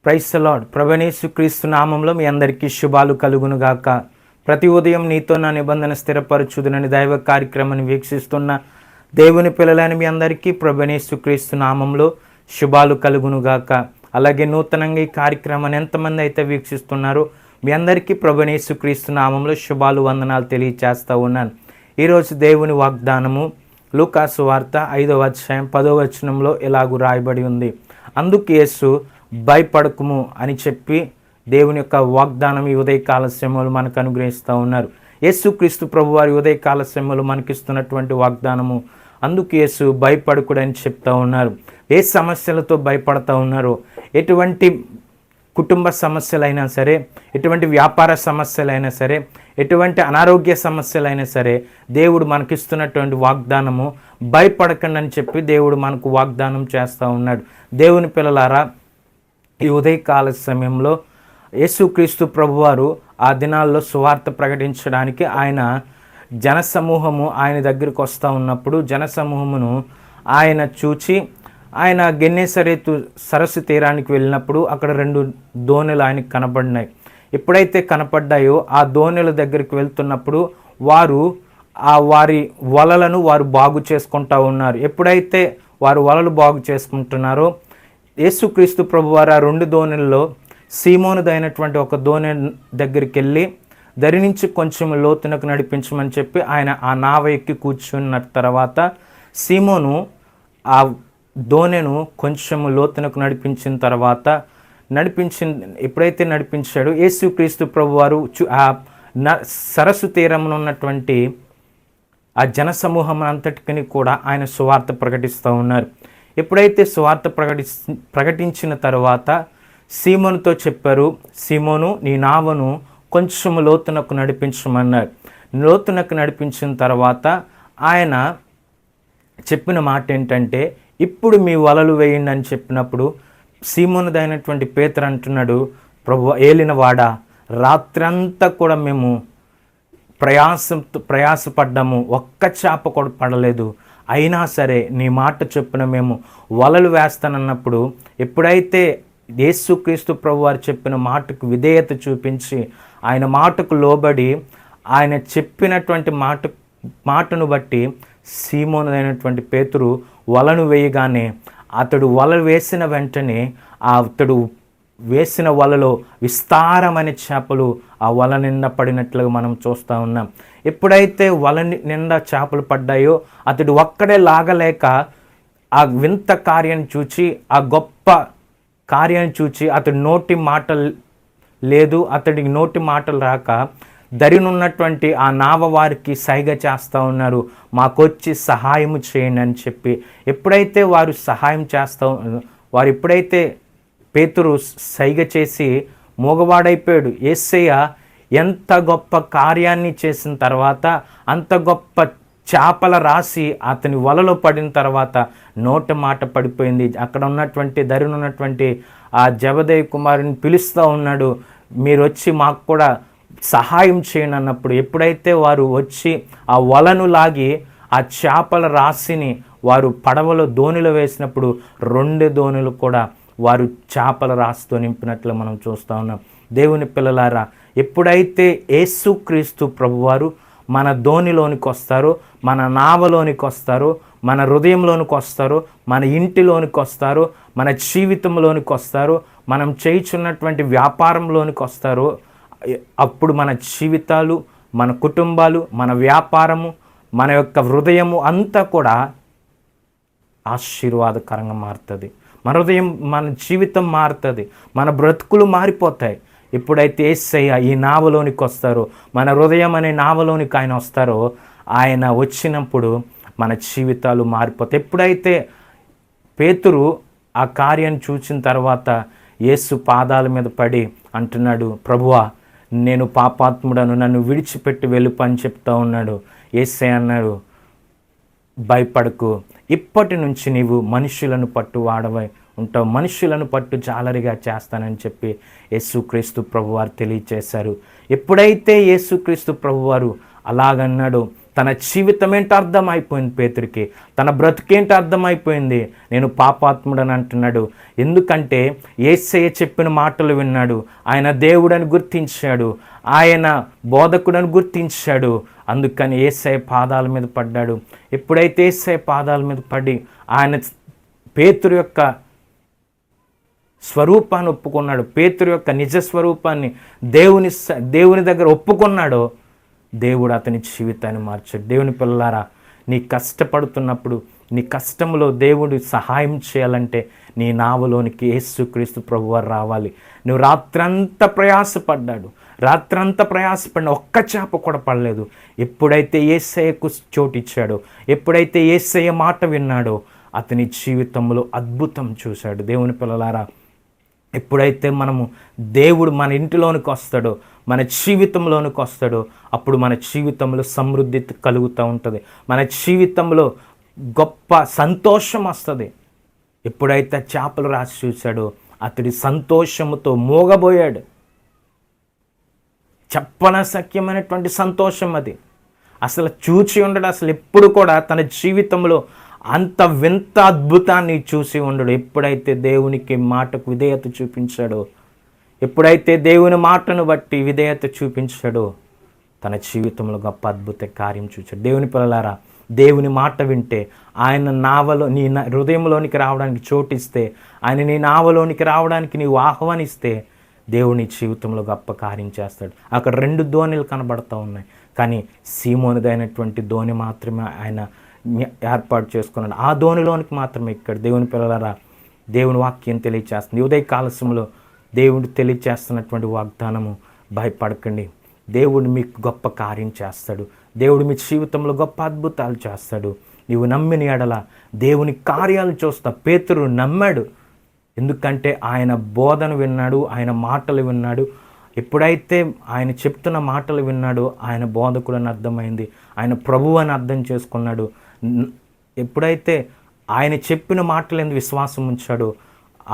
Praise the lord. ప్రభువైన యేసుక్రీస్తు నామంలో మీ అందరికీ శుభాలు కలుగునుగాక. ప్రతి ఉదయం నీతో నా నిబంధన స్థిరపరచుదునని దైవ కార్యక్రమాన్ని వీక్షిస్తున్న దేవుని పిల్లలైన మీ అందరికీ ప్రభువైన యేసుక్రీస్తు నామంలో శుభాలు కలుగునుగాక. అలాగే నూతనంగా ఈ కార్యక్రమాన్ని ఎంతమంది అయితే వీక్షిస్తున్నారో మీ అందరికీ ప్రభువైన యేసుక్రీస్తు నామంలో శుభాలు వందనాలు తెలియచేస్తూ ఉన్నాను. ఈరోజు దేవుని వాగ్దానము లూకా సువార్త 5వ అధ్యాయం 10వ వచనంలో ఇలాగూ రాయబడి ఉంది. అందుకు యేసు భయపడకుము అని చెప్పి దేవుని యొక్క వాగ్దానం ఈ ఉదయకాల సమయంలో మనకు అనుగ్రహిస్తూ ఉన్నారు. యేసుక్రీస్తు ప్రభువారి ఉదయకాల సమయంలో మనకిస్తున్నటువంటి వాగ్దానము, అందుకు యేసు భయపడకుడని చెప్తా ఉన్నారు. ఏ సమస్యలతో భయపడతా ఉన్నారో, ఎటువంటి కుటుంబ సమస్యలైనా సరే, ఎటువంటి వ్యాపార సమస్యలైనా సరే, ఎటువంటి అనారోగ్య సమస్యలైనా సరే, దేవుడు మనకిస్తున్నటువంటి వాగ్దానము భయపడకండి అని చెప్పి దేవుడు మనకు వాగ్దానం చేస్తూ ఉన్నాడు. దేవుని పిల్లలారా, ఈ ఉదయకాల సమయంలో యేసుక్రీస్తు ప్రభువారు ఆ దినాల్లో సువార్త ప్రకటించడానికి ఆయన జనసమూహము ఆయన దగ్గరికి వస్తూ ఉన్నప్పుడు జనసమూహమును ఆయన చూచి ఆయన గెన్నేసరేతు సరస్సు తీరానికి వెళ్ళినప్పుడు అక్కడ 2 దోణులు ఆయనకు కనపడినాయి. ఎప్పుడైతే కనపడ్డాయో ఆ దోణుల దగ్గరికి వెళ్తున్నప్పుడు వారి వలలను వారు బాగు చేసుకుంటూ ఉన్నారు. ఎప్పుడైతే వారు వలలు బాగు చేసుకుంటున్నారో యేసుక్రీస్తు ప్రభువారు ఆ 2 దోణుల్లో సీమోనుదైనటువంటి ఒక దోణి దగ్గరికి వెళ్ళి దరి నుంచి కొంచెం లోతునకు నడిపించమని చెప్పి ఆయన ఆ నావ ఎక్కి కూర్చున్న తర్వాత సీమోను ఆ దోణెను కొంచెం లోతునకు నడిపించిన తర్వాత ఎప్పుడైతే నడిపించాడో యేసుక్రీస్తు ప్రభువారు ఆ సరస్సు తీరంలో ఉన్నటువంటి ఆ జనసమూహం అంతటికి కూడా ఆయన సువార్త ప్రకటిస్తూ ఉన్నారు. ఎప్పుడైతే సువార్త ప్రకటించిన తర్వాత సీమోనుతో చెప్పారు, సీమోను నీ నావను కొంచెం లోతునకు నడిపించమన్నారు. లోతునకు నడిపించిన తర్వాత ఆయన చెప్పిన మాట ఏంటంటే, ఇప్పుడు మీ వలలు వేయండి అని చెప్పినప్పుడు సీమోనుదైనటువంటి పేతురు అంటున్నాడు, ప్రభు ఏలినవాడా, రాత్రంతా కూడా మేము ప్రయాసపడ్డాము, ఒక్క చేప కూడా పడలేదు, అయినా సరే నీ మాట చొప్పున మేము వలలు వేస్తానన్నప్పుడు ఎప్పుడైతే యేసుక్రీస్తు ప్రభువారు చెప్పిన మాటకు విధేయత చూపించి ఆయన మాటకు లోబడి ఆయన చెప్పినటువంటి మాటను బట్టి సీమోనుదైనటువంటి పేతురు వలను వేయగానే అతడు వల వేసిన వెంటనే అతడు వేసిన వలలో విస్తారమైన చేపలు ఆ వల నిండా పడినట్లుగా మనం చూస్తూ ఉన్నాం. ఎప్పుడైతే వల నిండా చేపలు పడ్డాయో అతడు ఒక్కడే లాగలేక ఆ వింత కార్యాన్ని చూచి, ఆ గొప్ప కార్యాన్ని చూచి అతడి నోటి మాటలు లేదు, అతడికి నోటి మాటలు రాక దరినున్నటువంటి ఆ నావ వారికి సైగ చేస్తూ ఉన్నారు, మాకొచ్చి సహాయము చేయండి అని చెప్పి. ఎప్పుడైతే వారు ఎప్పుడైతే పేతురు సైగ చేసి మూగవాడైపోయాడు. యేసయ్య ఎంత గొప్ప కార్యాన్ని చేసిన తర్వాత, అంత గొప్ప చేపల రాసి అతని వలలో పడిన తర్వాత నోట మాట పడిపోయింది. అక్కడ ఉన్నటువంటి దరినున్నటువంటి ఆ జబదేయి కుమారుని పిలుస్తూ ఉన్నాడు, మీరు వచ్చి మాకు కూడా సహాయం చేయండి అన్నప్పుడు ఎప్పుడైతే వారు వచ్చి ఆ వలను లాగి ఆ చేపల రాశిని వారు పడవలో దోణిలో వేసినప్పుడు 2 దోణులు కూడా వారు చేపల రాశితో నింపినట్లు మనం చూస్తూ ఉన్నాం. దేవుని పిల్లలారా, ఎప్పుడైతే యేసుక్రీస్తు ప్రభువారు మన దోణిలోనికి వస్తారో, మన నావలోనికి వస్తారో, మన హృదయంలోనికి వస్తారో, మన ఇంటిలోనికి వస్తారో, మన జీవితంలోనికి వస్తారో, మనం చేయుచున్నటువంటి వ్యాపారంలోనికి వస్తారో, అప్పుడు మన జీవితాలు, మన కుటుంబాలు, మన వ్యాపారము, మన యొక్క హృదయము అంతా కూడా ఆశీర్వాదకరంగా మారుతుంది. మన హృదయం, మన జీవితం మారుతుంది, మన బ్రతుకులు మారిపోతాయి. ఎప్పుడైతే యేసయ్య ఈ నావలోనికి వస్తారో, మన హృదయం అనే నావలోనికి ఆయన వస్తారో, ఆయన వచ్చినప్పుడు మన జీవితాలు మారిపోతాయి. ఎప్పుడైతే పేతురు ఆ కార్యాన్ని చూసిన తర్వాత యేసు పాదాల మీద పడి అంటున్నాడు, ప్రభువా నేను పాపాత్ముడను, నన్ను విడిచిపెట్టి వెళ్ళిపో అని చెప్తా ఉన్నాడు. యేసయ్య అన్నాడు, భయపడకు, ఇప్పటి నుంచి నీవు మనుషులను పట్టువాడవై ఉంటావు, మనుషులను పట్టు జాలరిగా చేస్తానని చెప్పి యేసుక్రీస్తు ప్రభువారు తెలియచేశారు. ఎప్పుడైతే యేసుక్రీస్తు ప్రభువారు అలాగన్నాడు, తన జీవితం ఏంటో అర్థమైపోయింది పేతురికి, తన బ్రతుకేంటో అర్థమైపోయింది. నేను పాపాత్ముడని అంటున్నాడు. ఎందుకంటే యేసయ్య చెప్పిన మాటలు విన్నాడు, ఆయన దేవుడని గుర్తించాడు, ఆయన బోధకుడని గుర్తించాడు. అందుకని యేసయ్య పాదాల మీద పడ్డాడు. ఎప్పుడైతే యేసయ్య పాదాల మీద పడి ఆయన పేతురు యొక్క స్వరూపాన్ని ఒప్పుకున్నాడు, పేతురు యొక్క నిజ స్వరూపాన్ని దేవుని దగ్గర ఒప్పుకున్నాడో దేవుడు అతని జీవితాన్ని మార్చాడు. దేవుని పిల్లలారా, నీ కష్టపడుతున్నప్పుడు, నీ కష్టంలో దేవుడు సహాయం చేయాలంటే నీ నావలోనికి యేసుక్రీస్తు ప్రభువారు రావాలి. నువ్వు రాత్రంతా ప్రయాసపడిన ఒక్క చేప కూడా పడలేదు. ఎప్పుడైతే యేసయ్యకు చోటిచ్చాడో, ఎప్పుడైతే యేసయ్య మాట విన్నాడో అతని జీవితంలో అద్భుతం చూశాడు. దేవుని పిల్లలారా, ఎప్పుడైతే దేవుడు మన ఇంటిలోనికి వస్తాడో, మన జీవితంలోనికి వస్తాడో, అప్పుడు మన జీవితంలో సమృద్ధి కలుగుతూ ఉంటుంది, మన జీవితంలో గొప్ప సంతోషం వస్తుంది. ఎప్పుడైతే చేపలు రాసి చూశాడో అతడి సంతోషముతో మోగబోయాడు. చెప్పనశక్యమైనటువంటి సంతోషం అది. అసలు చూచి ఉండడు, అసలు ఎప్పుడు కూడా తన జీవితంలో అంత వింత అద్భుతాన్ని చూసి ఉండడు. ఎప్పుడైతే దేవునికి మాటకు విధేయత చూపించాడో, ఎప్పుడైతే దేవుని మాటను బట్టి విధేయత చూపించాడో తన జీవితంలో గొప్ప అద్భుత కార్యం చూశాడు. దేవుని పిల్లలారా, దేవుని మాట వింటే, ఆయన నావలో నీ హృదయంలోనికి రావడానికి చోటిస్తే, ఆయన నీ నావలోనికి రావడానికి నీవు ఆహ్వానిస్తే దేవుని జీవితంలో గొప్ప కార్యం చేస్తాడు. అక్కడ 2 ధోనిలు కనబడుతూ ఉన్నాయి, కానీ సీమోనుదైనటువంటి ధోని మాత్రమే ఆయన ఏర్పాటు చేసుకున్నాడు. ఆ ధోనిలోనికి మాత్రమే ఇక్కడ. దేవుని పిల్లలారా, దేవుని వాక్యం తెలియచేస్తుంది. ఉదయ కాలశంలో దేవుడు తెలియచేస్తున్నటువంటి వాగ్దానము, భయపడకండి, దేవుడు మీకు గొప్ప కార్యం చేస్తాడు, దేవుడు మీ జీవితంలో గొప్ప అద్భుతాలు చేస్తాడు. నీవు నమ్మిన ఎడల దేవుని కార్యాలు చూస్తా. పేతురు నమ్మాడు, ఎందుకంటే ఆయన బోధన విన్నాడు, ఆయన మాటలు విన్నాడు. ఎప్పుడైతే ఆయన చెప్తున్న మాటలు విన్నాడో ఆయన బోధకుడని అర్థమైంది, ఆయన ప్రభువు అని అర్థం చేసుకున్నాడు. ఎప్పుడైతే ఆయన చెప్పిన మాటలు ఎందుకు విశ్వాసం ఉంచాడో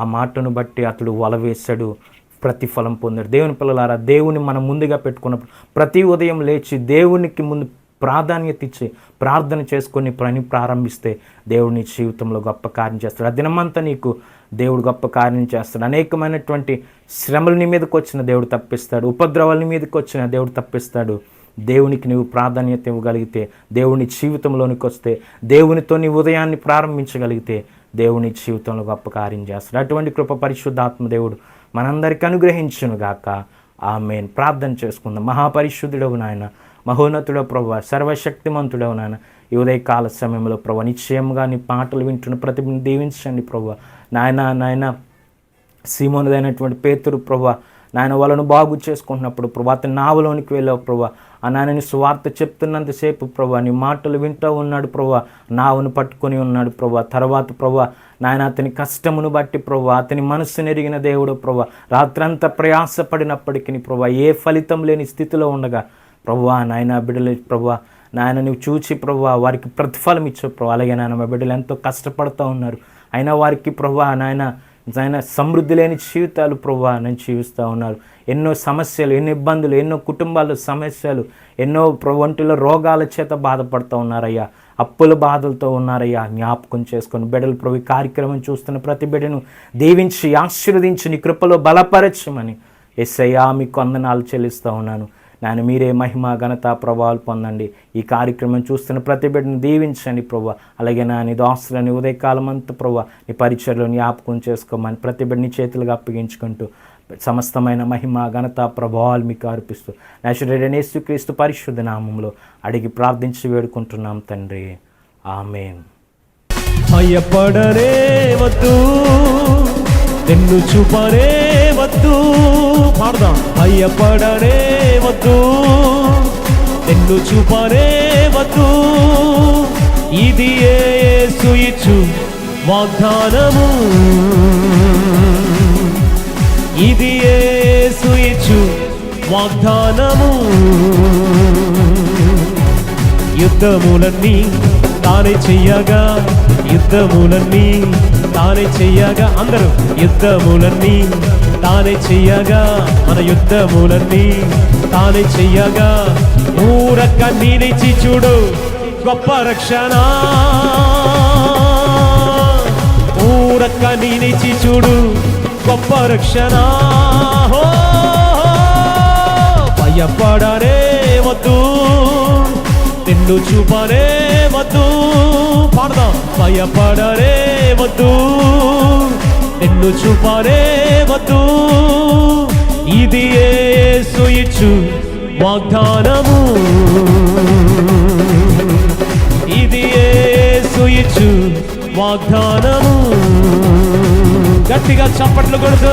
ఆ మాటను బట్టి అతడు వల వేశాడు, ప్రతిఫలం పొందాడు. దేవుని పిల్లలారా, దేవుని మనం ముందుగా పెట్టుకున్నప్పుడు ప్రతి ఉదయం లేచి దేవునికి ముందు ప్రాధాన్యత ఇచ్చి ప్రార్థన చేసుకొని పని ప్రారంభిస్తే దేవుడు నీ జీవితంలో గొప్ప కార్యం చేస్తాడు. ఆ దినమంతా నీకు దేవుడు గొప్ప కార్యం చేస్తాడు. అనేకమైనటువంటి శ్రమలు నీ మీదకి వచ్చిన దేవుడు తప్పిస్తాడు, ఉపద్రవాల మీదకి వచ్చిన దేవుడు తప్పిస్తాడు. దేవునికి నీవు ప్రాధాన్యత ఇవ్వగలిగితే, దేవుని జీవితంలోనికి వస్తే, దేవునితో నీ ఉదయాన్ని ప్రారంభించగలిగితే దేవుని జీవితంలో గొప్ప కార్యం చేస్తాడు. అటువంటి కృప పరిశుద్ధాత్మ దేవుడు మనందరికీ అనుగ్రహించును గాక. ఆమేన్. ప్రార్థన చేసుకుందాం. మహాపరిశుద్ధుడవు నాయన, మహోన్నతుడవు ప్రభువా, సర్వశక్తిమంతుడవు నాయన, ఈ ఉదయకాల సమయంలో ప్రభువా నిశ్చయంగా నీ పాటలు వింటున్న ప్రతిని దీవించండి ప్రభువా. నాయన సీమోనుదైనటువంటి పేతురు ప్రభువా, నాయన వాళ్ళను బాగు చేసుకుంటున్నప్పుడు ప్రభా అతని నావలోనికి వెళ్ళావు ప్రభా. ఆ నాయనని సువార్త చెప్తున్నంతసేపు ప్రభా నీ మాటలు వింటూ ఉన్నాడు ప్రభా, నావను పట్టుకొని ఉన్నాడు ప్రభా. తర్వాత ప్రభా నాయన అతని కష్టమును బట్టి ప్రభా, అతని మనస్సును ఎరిగిన దేవుడు ప్రభా, రాత్రంతా ప్రయాసపడినప్పటికీ ప్రభా ఏ ఫలితం లేని స్థితిలో ఉండగా ప్రభా నాయన బిడ్డలు ప్రభా నాయన నువ్వు చూచి ప్రభా వారికి ప్రతిఫలం ఇచ్చావు ప్రభా. అలాగే నాయన మా బిడ్డలు ఎంతో కష్టపడుతూ ఉన్నారు, అయినా వారికి ప్రభా నాయన సమృద్ధి లేని జీవితాలు ప్రభా నేను జీవిస్తూ ఉన్నారు. ఎన్నో సమస్యలు, ఎన్నో ఇబ్బందులు, ఎన్నో కుటుంబాల సమస్యలు, ఎన్నో ఒంటిలో రోగాల చేత బాధపడుతూ ఉన్నారయ్యా, అప్పుల బాధలతో ఉన్నారయ్యా. జ్ఞాపకం చేసుకొని బిడ్డలు ప్రభు కార్యక్రమం చూస్తున్న ప్రతి బిడ్డను దీవించి ఆశీర్వదించి నీ కృపలో బలపరచమని యేసయ్యా మీకు వందనాలు చెల్లిస్తూ ఉన్నాను. నాయన మీరే మహిమ ఘనత ప్రభావాలు పొందండి. ఈ కార్యక్రమం చూస్తున్న ప్రతి బిడ్డను దీవించండి ప్రభా. అలాగే నా నీ దాసులని ఉదయకాలం అంతా ప్రభా నీ పరిచయలో జ్ఞాపకం చేసుకోమని ప్రతి బిడ్డని చేతులుగా అప్పగించుకుంటూ సమస్తమైన మహిమ ఘనత ప్రభావాలు మీకు అర్పిస్తూ నజరేయుడైన యేసుక్రీస్తు పరిశుద్ధ నామములో అడిగి ప్రార్థించి వేడుకుంటున్నాం తండ్రి. ఆమేన్. భయపడరే వద్దు, నిన్ను చూపరే వద్దు, పాడదాం. భయపడరే వద్దు, నిన్ను చూపరే వద్దు, ఇది యేసు ఇచ్చు వాగ్దానము, ఇది యేసు ఇచ్చు వాగ్దానము. యుద్ధములన్నీ తానే చెయ్యగా, యుద్ధములన్నీ తానే చెయ్యగా, అందరూ యుద్ధములన్నీ తానే చెయ్యగా, మన యుద్ధములన్నీ తానే చెయ్యగా, ఊరక్క నీనిచి చూడు గొప్ప రక్షణ, ఊరక్క నీనిచి చూడు గొప్ప రక్షణ. భయపడనే వద్దు, నిన్ను చూపనే వద్దు, పాడదాం. భయపడనే వద్దు, నిన్ను చూపనే వద్దు, ఇది యేసు ఇచ్చు వాగ్దానము, ఇది యేసు ఇచ్చు వాగ్దానము. గట్టిగా చప్పట్లు కొడుతూ